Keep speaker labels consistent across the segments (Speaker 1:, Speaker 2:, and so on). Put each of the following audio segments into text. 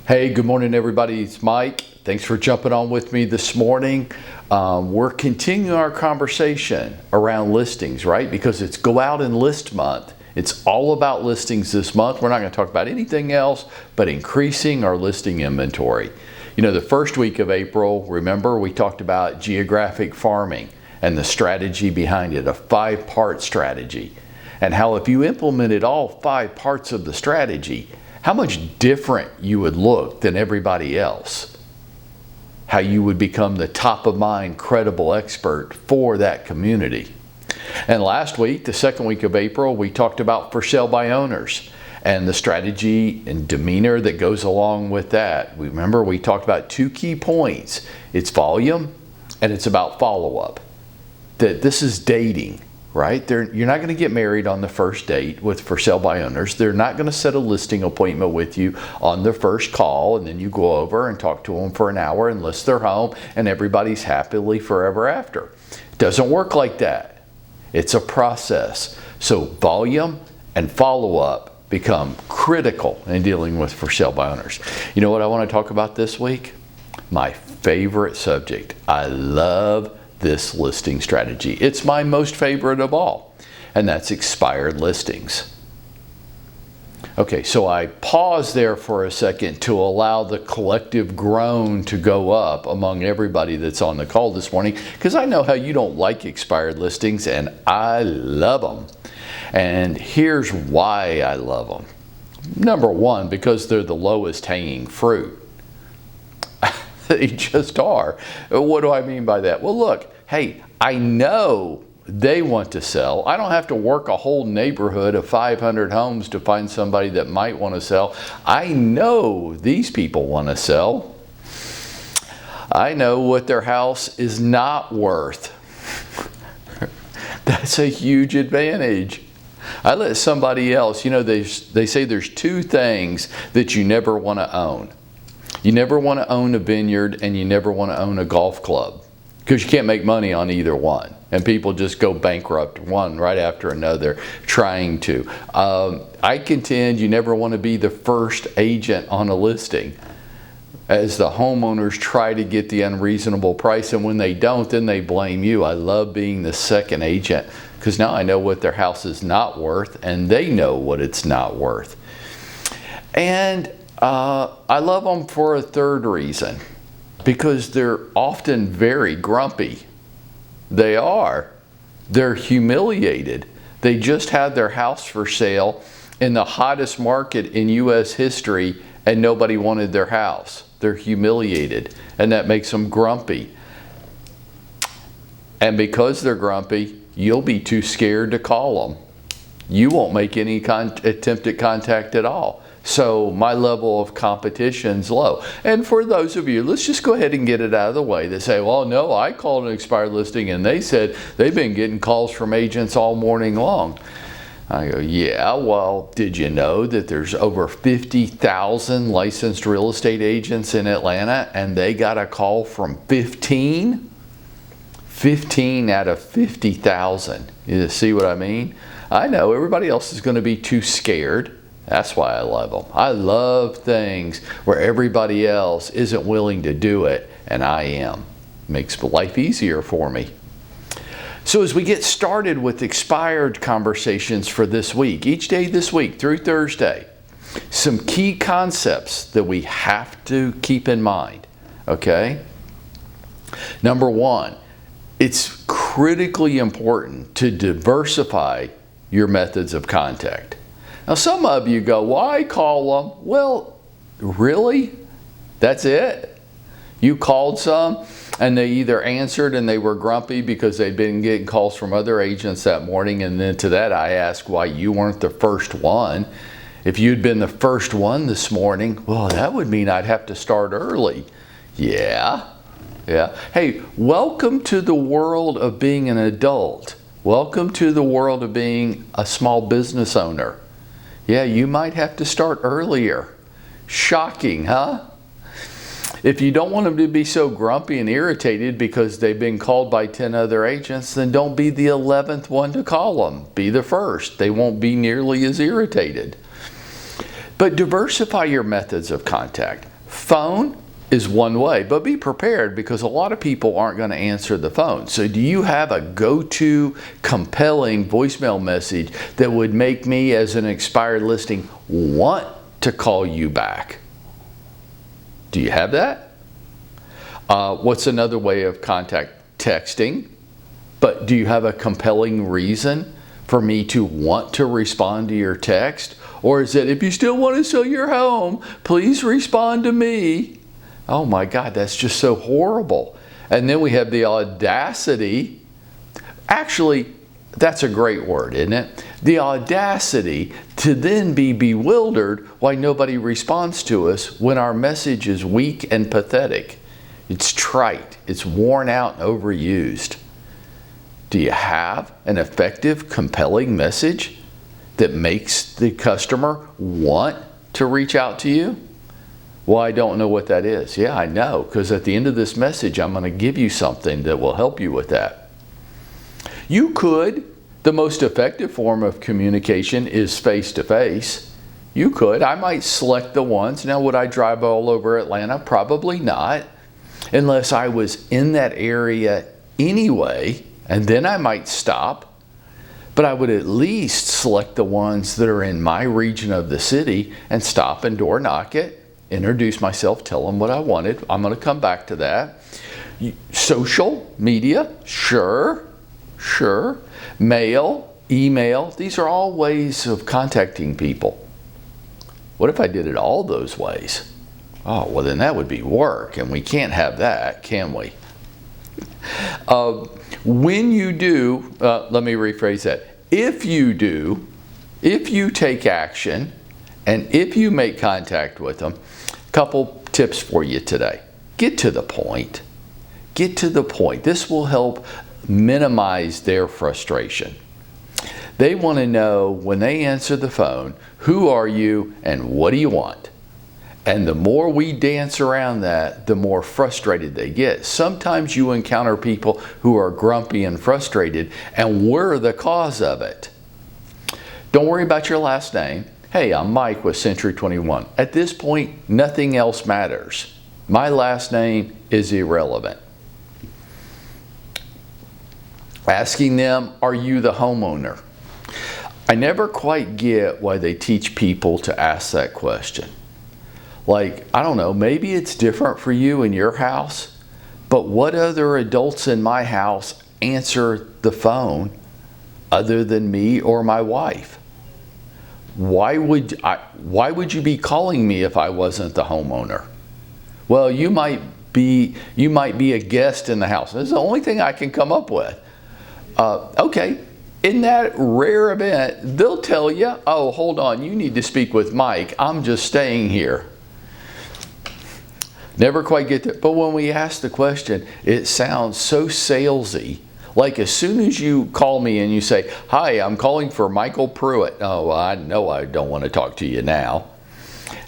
Speaker 1: Hey, good morning, everybody. It's Mike. Thanks for jumping on with me this morning. We're continuing our conversation around listings, right? Because it's Go Out and List Month. It's all about listings this month. We're not going to talk about anything else but increasing our listing inventory. You know, the first week of April, remember, we talked about geographic farming and the strategy behind it, a 5-part strategy, and how if you implemented all 5 parts of the strategy, how much different you would look than everybody else. How you would become the top of mind, credible expert for that community. And last week, the second week of April, we talked about for sale by owners and the strategy and demeanor that goes along with that. Remember, we talked about 2 key points. It's volume and it's about follow-up. That this is dating. Right? You're not going to get married on the first date with for sale by owners. They're not going to set a listing appointment with you on their first call and then you go over and talk to them for an hour and list their home and everybody's happily forever after. It doesn't work like that. It's a process. So volume and follow-up become critical in dealing with for sale by owners. You know what I want to talk about this week? My favorite subject. I love this listing strategy. It's my most favorite of all, and that's expired listings. Okay, so I paused there for a second to allow the collective groan to go up among everybody that's on the call this morning, because I know how you don't like expired listings, and I love them. And here's why I love them. Number one, because they're the lowest hanging fruit. They just are. What do I mean by that? Well, look, hey, I know they want to sell. I don't have to work a whole neighborhood of 500 homes to find somebody that might want to sell. I know these people want to sell. I know what their house is not worth. That's a huge advantage. I let somebody else, you know, they say there's 2 things that you never want to own. You never want to own a vineyard and you never want to own a golf club because you can't make money on either one. And people just go bankrupt one right after another trying to. I contend you never want to be the first agent on a listing as the homeowners try to get the unreasonable price. And when they don't, then they blame you. I love being the second agent because now I know what their house is not worth and they know what it's not worth. And I love them for a third reason, because they're often very grumpy. They are. They're humiliated. They just had their house for sale in the hottest market in U.S. history and nobody wanted their house. They're humiliated and that makes them grumpy. And because they're grumpy, you'll be too scared to call them. You won't make any attempt at contact at all. So my level of competition's low. And for those of you, let's just go ahead and get it out of the way. They say, well, no, I called an expired listing and they said they've been getting calls from agents all morning long. I go, yeah, well, did you know that there's over 50,000 licensed real estate agents in Atlanta and they got a call from 15? 15 out of 50,000. You see what I mean? I know everybody else is going to be too scared. That's why I love them. I love things where everybody else isn't willing to do it and I am. Makes life easier for me. So as we get started with expired conversations for this week, each day this week through Thursday, some key concepts that we have to keep in mind, okay? Number one, it's critically important to diversify your methods of contact. Now some of you go, why call them? Well, really? That's it? You called some and they either answered and they were grumpy because they'd been getting calls from other agents that morning, and then to that I asked why you weren't the first one. If you'd been the first one this morning, well, that would mean I'd have to start early. Yeah. Hey, welcome to the world of being an adult. Welcome to the world of being a small business owner. Yeah, you might have to start earlier. Shocking, huh? If you don't want them to be so grumpy and irritated because they've been called by 10 other agents, then don't be the 11th one to call them. Be the first. They won't be nearly as irritated. But diversify your methods of contact. Phone is one way, but be prepared because a lot of people aren't going to answer the phone. So do you have a go-to compelling voicemail message that would make me, as an expired listing, want to call you back? Do you have that? What's another way of contact? Texting. But do you have a compelling reason for me to want to respond to your text? Or is it, if you still want to sell your home, please respond to me? Oh my God, that's just so horrible. And then we have the audacity. Actually, that's a great word, isn't it? The audacity to then be bewildered why nobody responds to us when our message is weak and pathetic. It's trite, it's worn out and overused. Do you have an effective, compelling message that makes the customer want to reach out to you? Well, I don't know what that is. Yeah, I know, because at the end of this message, I'm going to give you something that will help you with that. You could, the most effective form of communication is face-to-face. You could. I might select the ones. Now, would I drive all over Atlanta? Probably not, unless I was in that area anyway, and then I might stop. But I would at least select the ones that are in my region of the city and stop and door knock it. Introduce myself, tell them what I wanted. I'm going to come back to that. Social media, sure. Mail, email, these are all ways of contacting people. What if I did it all those ways? Oh, well then that would be work, and we can't have that, can we? When you do, let me rephrase that. If you take action, and if you make contact with them, couple tips for you today. Get to the point. Get to the point. This will help minimize their frustration. They want to know when they answer the phone, who are you and what do you want? And the more we dance around that, the more frustrated they get. Sometimes you encounter people who are grumpy and frustrated, and we're the cause of it. Don't worry about your last name. Hey, I'm Mike with Century 21. At this point, nothing else matters. My last name is irrelevant. Asking them, are you the homeowner? I never quite get why they teach people to ask that question. Like, I don't know, maybe it's different for you in your house, but what other adults in my house answer the phone other than me or my wife? Why would you be calling me if I wasn't the homeowner? Well, you might be a guest in the house. That's the only thing I can come up with. Okay, in that rare event, they'll tell you, oh, hold on, you need to speak with Mike. I'm just staying here. Never quite get that. But when we ask the question, it sounds so salesy. Like as soon as you call me and you say, hi, I'm calling for Michael Pruitt. Oh, well, I know I don't want to talk to you now.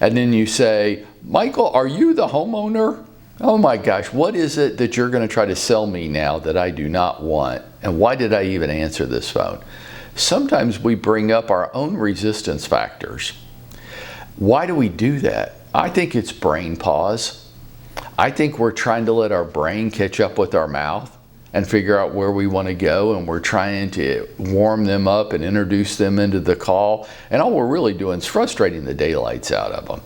Speaker 1: And then you say, Michael, are you the homeowner? Oh my gosh, what is it that you're going to try to sell me now that I do not want? And why did I even answer this phone? Sometimes we bring up our own resistance factors. Why do we do that? I think it's brain pause. I think we're trying to let our brain catch up with our mouth and figure out where we want to go, and we're trying to warm them up and introduce them into the call, and all we're really doing is frustrating the daylights out of them.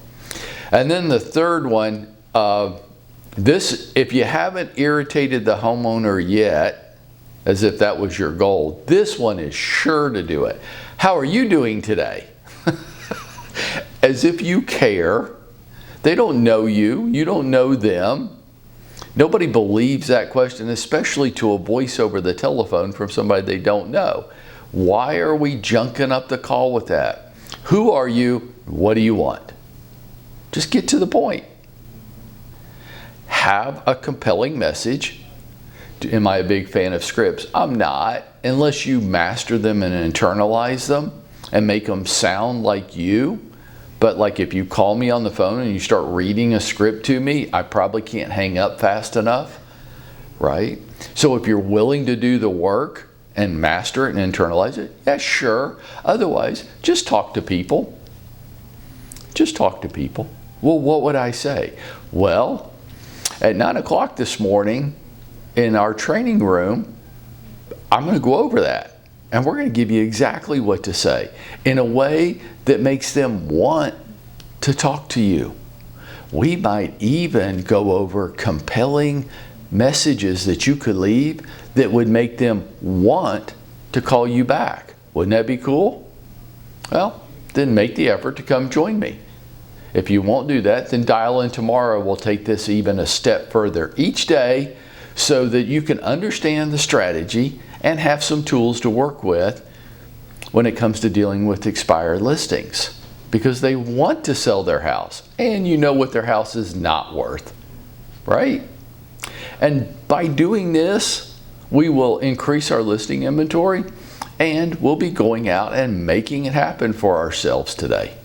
Speaker 1: And then the third one, if you haven't irritated the homeowner yet, as if that was your goal, this one is sure to do it. How are you doing today? As if you care. They don't know you, you don't know them. Nobody believes that question, especially to a voice over the telephone from somebody they don't know. Why are we junking up the call with that? Who are you? What do you want? Just get to the point. Have a compelling message. Am I a big fan of scripts? I'm not, unless you master them and internalize them and make them sound like you. But like if you call me on the phone and you start reading a script to me, I probably can't hang up fast enough, right? So if you're willing to do the work and master it and internalize it, yeah, sure. Otherwise, just talk to people. Just talk to people. Well, what would I say? Well, at 9 o'clock this morning in our training room, I'm going to go over that. And we're going to give you exactly what to say in a way that makes them want to talk to you. We might even go over compelling messages that you could leave that would make them want to call you back. Wouldn't that be cool? Well, then make the effort to come join me. If you won't do that, then dial in tomorrow. We'll take this even a step further each day so that you can understand the strategy and have some tools to work with when it comes to dealing with expired listings, because they want to sell their house and you know what their house is not worth, right? And by doing this, we will increase our listing inventory and we'll be going out and making it happen for ourselves today.